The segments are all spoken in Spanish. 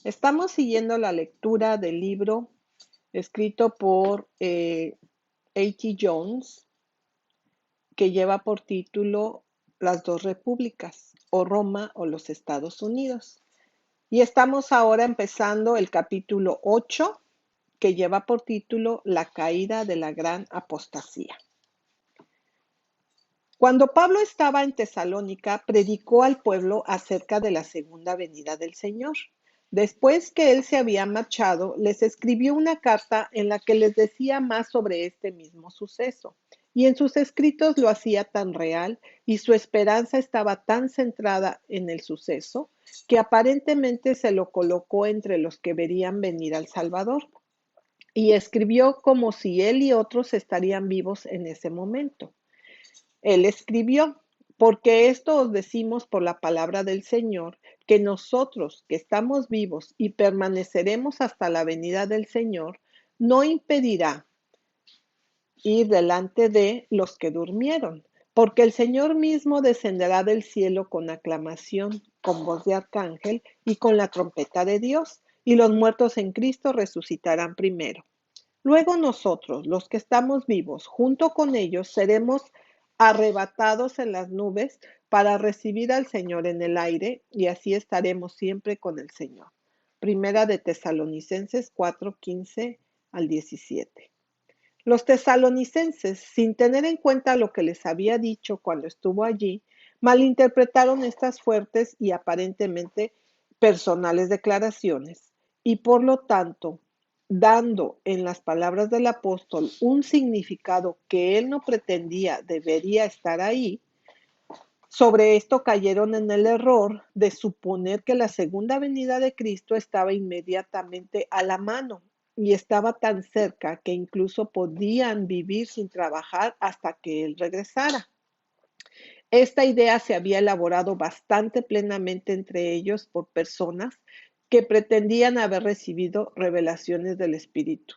Estamos siguiendo la lectura del libro escrito por A.T. Jones, que lleva por título Las dos repúblicas, o Roma o los Estados Unidos. Y estamos ahora empezando el capítulo 8, que lleva por título La caída de la gran apostasía. Cuando Pablo estaba en Tesalónica, predicó al pueblo acerca de la segunda venida del Señor. Después que él se había marchado, les escribió una carta en la que les decía más sobre este mismo suceso. Y en sus escritos lo hacía tan real y su esperanza estaba tan centrada en el suceso que aparentemente se lo colocó entre los que verían venir al Salvador. Y escribió como si él y otros estarían vivos en ese momento. Él escribió, porque esto os decimos por la palabra del Señor, que nosotros que estamos vivos y permaneceremos hasta la venida del Señor, no impedirá ir delante de los que durmieron, porque el Señor mismo descenderá del cielo con aclamación, con voz de arcángel y con la trompeta de Dios, y los muertos en Cristo resucitarán primero. Luego nosotros, los que estamos vivos, junto con ellos, seremos arrebatados en las nubes para recibir al Señor en el aire y así estaremos siempre con el Señor. Primera de Tesalonicenses 4:15 al 17. Los tesalonicenses, sin tener en cuenta lo que les había dicho cuando estuvo allí, malinterpretaron estas fuertes y aparentemente personales declaraciones y por lo tanto, dando en las palabras del apóstol un significado que él no pretendía debería estar ahí, sobre esto cayeron en el error de suponer que la segunda venida de Cristo estaba inmediatamente a la mano y estaba tan cerca que incluso podían vivir sin trabajar hasta que Él regresara. Esta idea se había elaborado bastante plenamente entre ellos por personas que pretendían haber recibido revelaciones del Espíritu.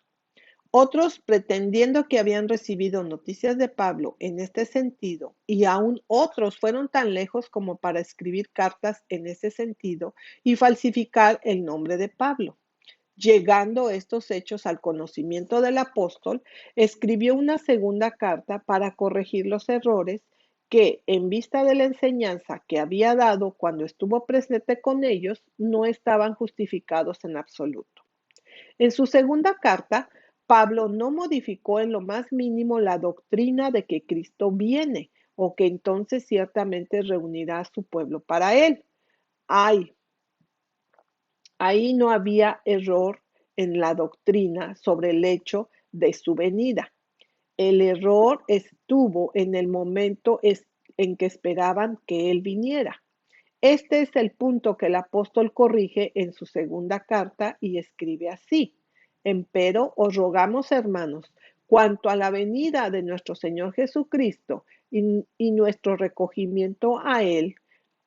Otros, pretendiendo que habían recibido noticias de Pablo en este sentido, y aún otros fueron tan lejos como para escribir cartas en ese sentido y falsificar el nombre de Pablo. Llegando estos hechos al conocimiento del apóstol, escribió una segunda carta para corregir los errores que, en vista de la enseñanza que había dado cuando estuvo presente con ellos, no estaban justificados en absoluto. En su segunda carta, Pablo no modificó en lo más mínimo la doctrina de que Cristo viene o que entonces ciertamente reunirá a su pueblo para él. Ay, ahí no había error en la doctrina sobre el hecho de su venida. El error estuvo en el momento en que esperaban que él viniera. Este es el punto que el apóstol corrige en su segunda carta y escribe así: Empero os rogamos, hermanos, cuanto a la venida de nuestro Señor Jesucristo y nuestro recogimiento a Él,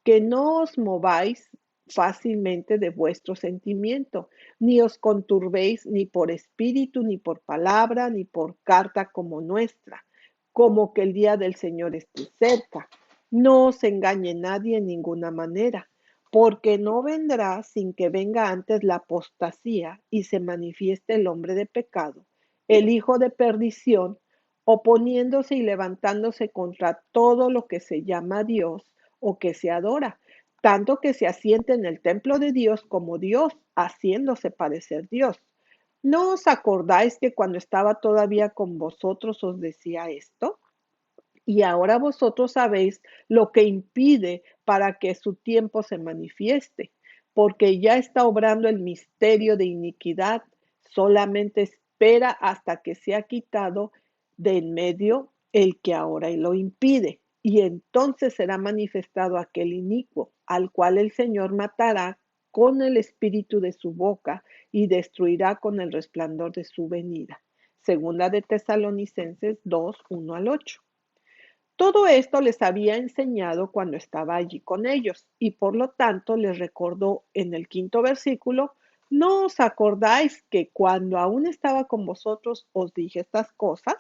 que no os mováis fácilmente de vuestro sentimiento, ni os conturbéis ni por espíritu, ni por palabra, ni por carta como nuestra, como que el día del Señor esté cerca. No os engañe nadie en ninguna manera, porque no vendrá sin que venga antes la apostasía y se manifieste el hombre de pecado, el hijo de perdición, oponiéndose y levantándose contra todo lo que se llama Dios o que se adora, tanto que se asiente en el templo de Dios como Dios, haciéndose parecer Dios. ¿No os acordáis que cuando estaba todavía con vosotros os decía esto? Y ahora vosotros sabéis lo que impide para que su tiempo se manifieste, porque ya está obrando el misterio de iniquidad, solamente espera hasta que sea quitado de en medio el que ahora lo impide, y entonces será manifestado aquel inicuo, al cual el Señor matará con el espíritu de su boca y destruirá con el resplandor de su venida. Segunda de Tesalonicenses 2, 1 al 8. Todo esto les había enseñado cuando estaba allí con ellos y por lo tanto les recordó en el quinto versículo: ¿no os acordáis que cuando aún estaba con vosotros os dije estas cosas?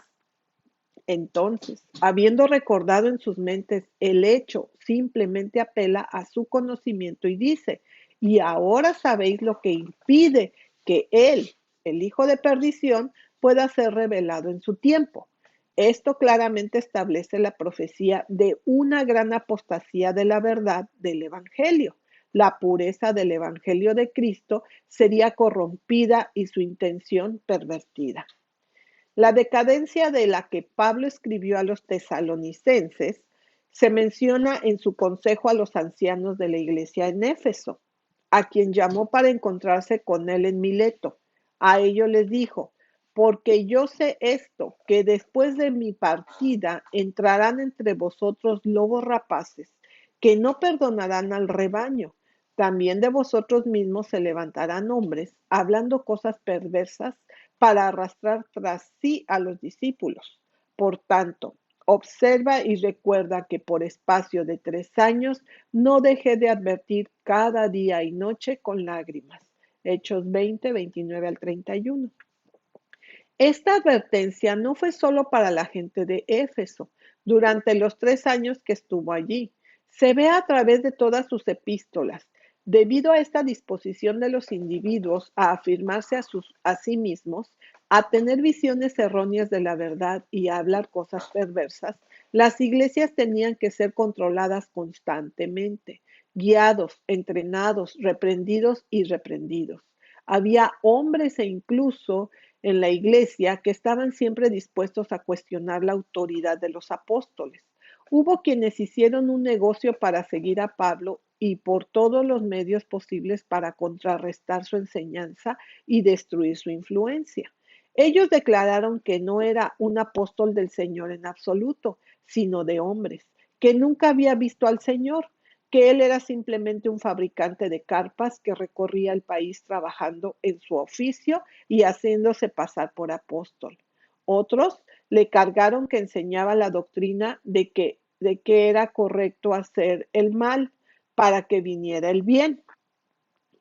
Entonces, habiendo recordado en sus mentes el hecho, simplemente apela a su conocimiento y dice: y ahora sabéis lo que impide que Él, el Hijo de perdición, pueda ser revelado en su tiempo. Esto claramente establece la profecía de una gran apostasía de la verdad del Evangelio. La pureza del Evangelio de Cristo sería corrompida y su intención pervertida. La decadencia de la que Pablo escribió a los tesalonicenses se menciona en su consejo a los ancianos de la iglesia en Éfeso, a quien llamó para encontrarse con él en Mileto. A ellos les dijo: porque yo sé esto, que después de mi partida entrarán entre vosotros lobos rapaces, que no perdonarán al rebaño. También de vosotros mismos se levantarán hombres, hablando cosas perversas, para arrastrar tras sí a los discípulos. Por tanto, observa y recuerda que por espacio de 3 años no dejé de advertir cada día y noche con lágrimas. Hechos 20, 29 al 31. Esta advertencia no fue solo para la gente de Éfeso durante los 3 años que estuvo allí. Se ve a través de todas sus epístolas. Debido a esta disposición de los individuos a afirmarse a sí mismos, a tener visiones erróneas de la verdad y a hablar cosas perversas, las iglesias tenían que ser controladas constantemente, guiados, entrenados, reprendidos y reprendidos. Había hombres e incluso en la iglesia que estaban siempre dispuestos a cuestionar la autoridad de los apóstoles. Hubo quienes hicieron un negocio para seguir a Pablo y por todos los medios posibles para contrarrestar su enseñanza y destruir su influencia. Ellos declararon que no era un apóstol del Señor en absoluto, sino de hombres, que nunca había visto al Señor, que él era simplemente un fabricante de carpas que recorría el país trabajando en su oficio y haciéndose pasar por apóstol. Otros le cargaron que enseñaba la doctrina de que era correcto hacer el mal para que viniera el bien.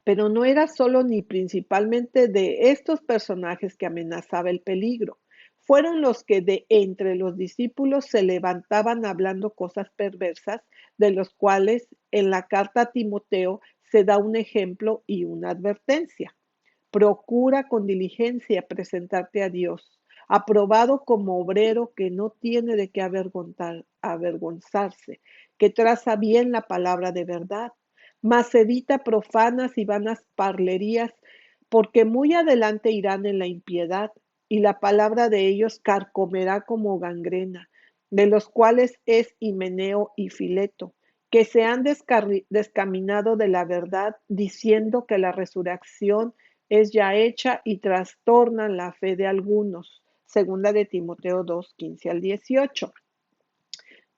Pero no era solo ni principalmente de estos personajes que amenazaba el peligro. Fueron los que de entre los discípulos se levantaban hablando cosas perversas, de los cuales en la carta a Timoteo se da un ejemplo y una advertencia. Procura con diligencia presentarte a Dios, aprobado como obrero que no tiene de qué avergonzarse, que traza bien la palabra de verdad, mas evita profanas y vanas parlerías, porque muy adelante irán en la impiedad, y la palabra de ellos carcomerá como gangrena, de los cuales es Himeneo y Fileto, que se han descaminado de la verdad, diciendo que la resurrección es ya hecha y trastornan la fe de algunos. Segunda de Timoteo 2, 15 al 18.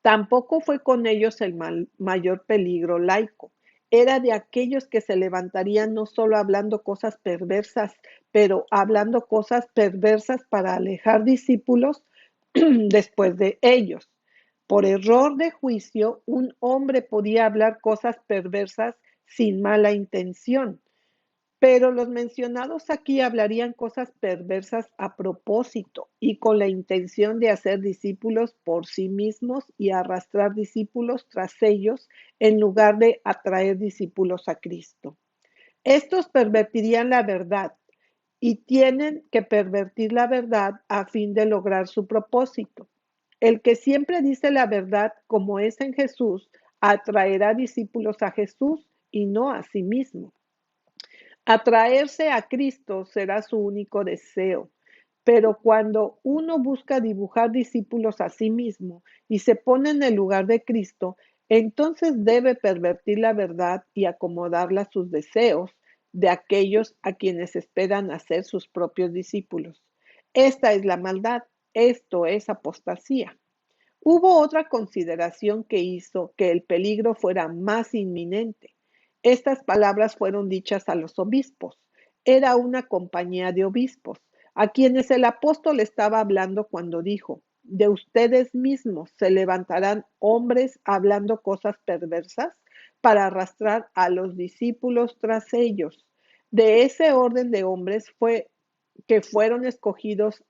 Tampoco fue con ellos el mayor peligro laico. Era de aquellos que se levantarían no solo hablando cosas perversas, pero hablando cosas perversas para alejar discípulos después de ellos. Por error de juicio, un hombre podía hablar cosas perversas sin mala intención, pero los mencionados aquí hablarían cosas perversas a propósito y con la intención de hacer discípulos por sí mismos y arrastrar discípulos tras ellos en lugar de atraer discípulos a Cristo. Estos pervertirían la verdad y tienen que pervertir la verdad a fin de lograr su propósito. El que siempre dice la verdad como es en Jesús atraerá discípulos a Jesús y no a sí mismo. Atraerse a Cristo será su único deseo, pero cuando uno busca dibujar discípulos a sí mismo y se pone en el lugar de Cristo, entonces debe pervertir la verdad y acomodarla a sus deseos de aquellos a quienes esperan hacer sus propios discípulos. Esta es la maldad, esto es apostasía. Hubo otra consideración que hizo que el peligro fuera más inminente. Estas palabras fueron dichas a los obispos. Era una compañía de obispos, a quienes el apóstol estaba hablando cuando dijo: de ustedes mismos se levantarán hombres hablando cosas perversas para arrastrar a los discípulos tras ellos. De ese orden de hombres fue que fueron escogidos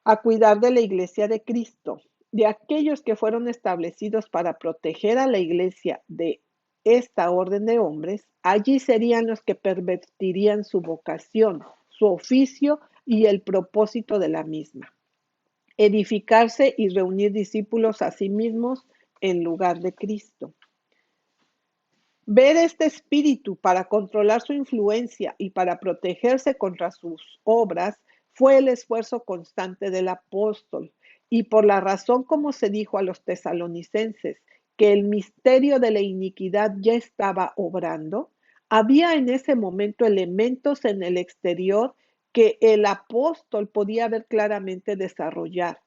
a cuidar de la iglesia de Cristo, de aquellos que fueron establecidos para proteger a la iglesia de esta orden de hombres, allí serían los que pervertirían su vocación, su oficio y el propósito de la misma: edificarse y reunir discípulos a sí mismos en lugar de Cristo. Ver este espíritu para controlar su influencia y para protegerse contra sus obras fue el esfuerzo constante del apóstol, y por la razón como se dijo a los tesalonicenses, que el misterio de la iniquidad ya estaba obrando, había en ese momento elementos en el exterior que el apóstol podía ver claramente desarrollar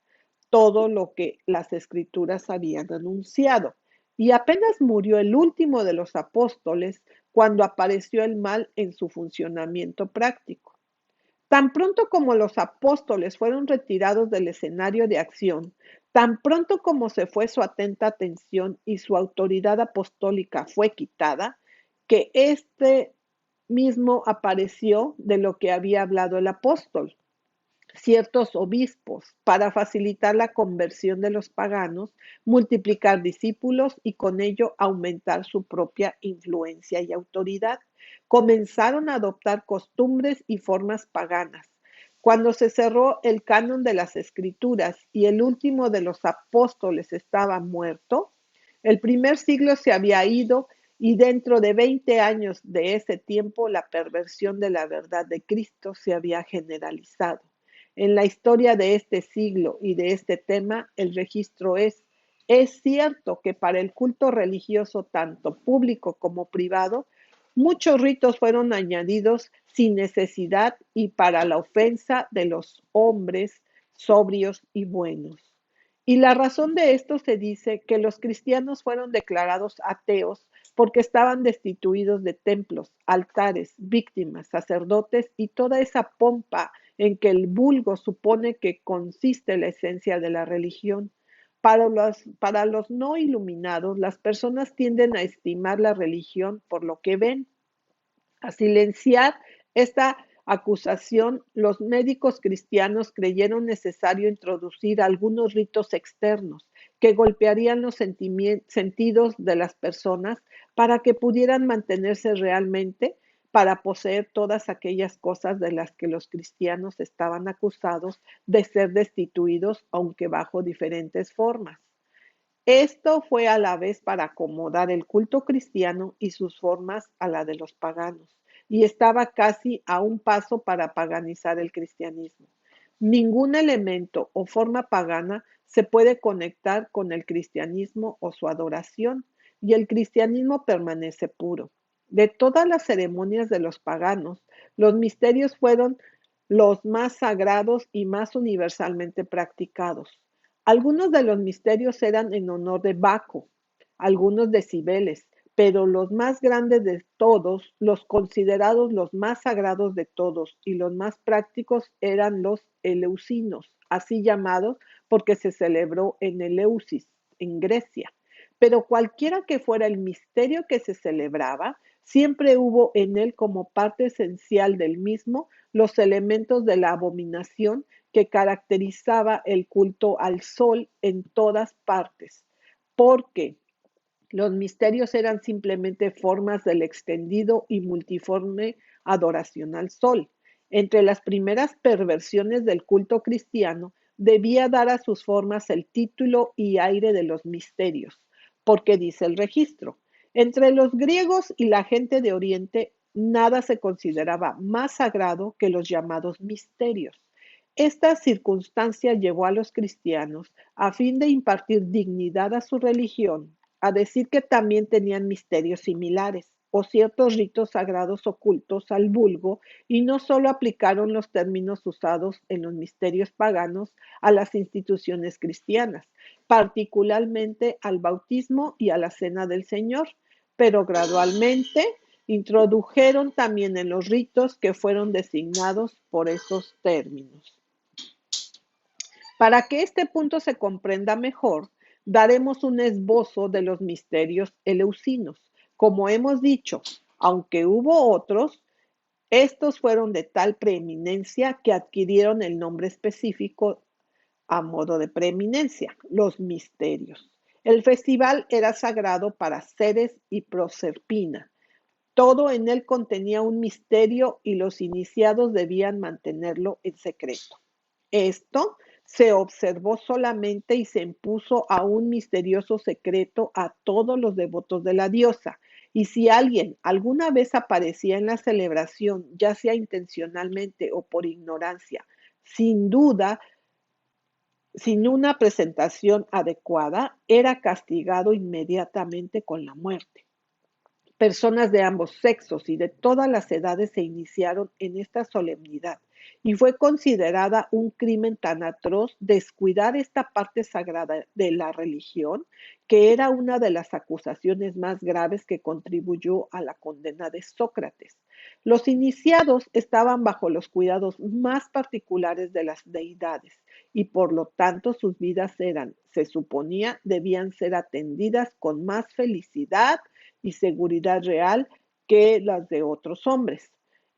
todo lo que las escrituras habían anunciado. Y apenas murió el último de los apóstoles cuando apareció el mal en su funcionamiento práctico. Tan pronto como los apóstoles fueron retirados del escenario de acción, tan pronto como se fue su atenta atención y su autoridad apostólica fue quitada, que este mismo apareció de lo que había hablado el apóstol: ciertos obispos, para facilitar la conversión de los paganos, multiplicar discípulos y con ello aumentar su propia influencia y autoridad, comenzaron a adoptar costumbres y formas paganas. Cuando se cerró el canon de las escrituras y el último de los apóstoles estaba muerto, el primer siglo se había ido, y dentro de 20 años de ese tiempo la perversión de la verdad de Cristo se había generalizado. En la historia de este siglo y de este tema, el registro es cierto que para el culto religioso, tanto público como privado, muchos ritos fueron añadidos sin necesidad y para la ofensa de los hombres sobrios y buenos. Y la razón de esto se dice que los cristianos fueron declarados ateos porque estaban destituidos de templos, altares, víctimas, sacerdotes y toda esa pompa en que el vulgo supone que consiste la esencia de la religión. Para los no iluminados, las personas tienden a estimar la religión por lo que ven. A silenciar esta acusación, los médicos cristianos creyeron necesario introducir algunos ritos externos que golpearían los sentidos de las personas para que pudieran mantenerse realmente, para poseer todas aquellas cosas de las que los cristianos estaban acusados de ser destituidos, aunque bajo diferentes formas. Esto fue a la vez para acomodar el culto cristiano y sus formas a la de los paganos, y estaba casi a un paso para paganizar el cristianismo. Ningún elemento o forma pagana se puede conectar con el cristianismo o su adoración, y el cristianismo permanece puro. De todas las ceremonias de los paganos, los misterios fueron los más sagrados y más universalmente practicados. Algunos de los misterios eran en honor de Baco, algunos de Cibeles, pero los más grandes de todos, los considerados los más sagrados de todos y los más prácticos, eran los eleusinos, así llamados porque se celebró en Eleusis, en Grecia. Pero cualquiera que fuera el misterio que se celebraba, siempre hubo en él como parte esencial del mismo los elementos de la abominación que caracterizaba el culto al sol en todas partes, porque los misterios eran simplemente formas del extendido y multiforme adoración al sol. Entre las primeras perversiones del culto cristiano, debía dar a sus formas el título y aire de los misterios, porque dice el registro: entre los griegos y la gente de Oriente, nada se consideraba más sagrado que los llamados misterios. Esta circunstancia llevó a los cristianos, a fin de impartir dignidad a su religión, a decir que también tenían misterios similares o ciertos ritos sagrados ocultos al vulgo, y no solo aplicaron los términos usados en los misterios paganos a las instituciones cristianas, particularmente al bautismo y a la cena del Señor, pero gradualmente introdujeron también en los ritos que fueron designados por esos términos. Para que este punto se comprenda mejor, daremos un esbozo de los misterios eleusinos. Como hemos dicho, aunque hubo otros, estos fueron de tal preeminencia que adquirieron el nombre específico a modo de preeminencia: los misterios. El festival era sagrado para Ceres y Proserpina. Todo en él contenía un misterio y los iniciados debían mantenerlo en secreto. Esto se observó solamente y se impuso a un misterioso secreto a todos los devotos de la diosa. Y si alguien alguna vez aparecía en la celebración, ya sea intencionalmente o por ignorancia, sin duda, sin una presentación adecuada, era castigado inmediatamente con la muerte. Personas de ambos sexos y de todas las edades se iniciaron en esta solemnidad y fue considerada un crimen tan atroz descuidar esta parte sagrada de la religión, que era una de las acusaciones más graves que contribuyó a la condena de Sócrates. Los iniciados estaban bajo los cuidados más particulares de las deidades y por lo tanto sus vidas eran, se suponía, debían ser atendidas con más felicidad y seguridad real que las de otros hombres.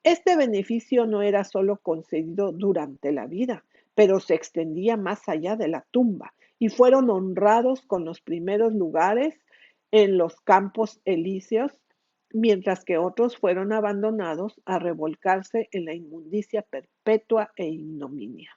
Este beneficio no era solo concedido durante la vida, pero se extendía más allá de la tumba y fueron honrados con los primeros lugares en los campos elíseos, mientras que otros fueron abandonados a revolcarse en la inmundicia perpetua e ignominia.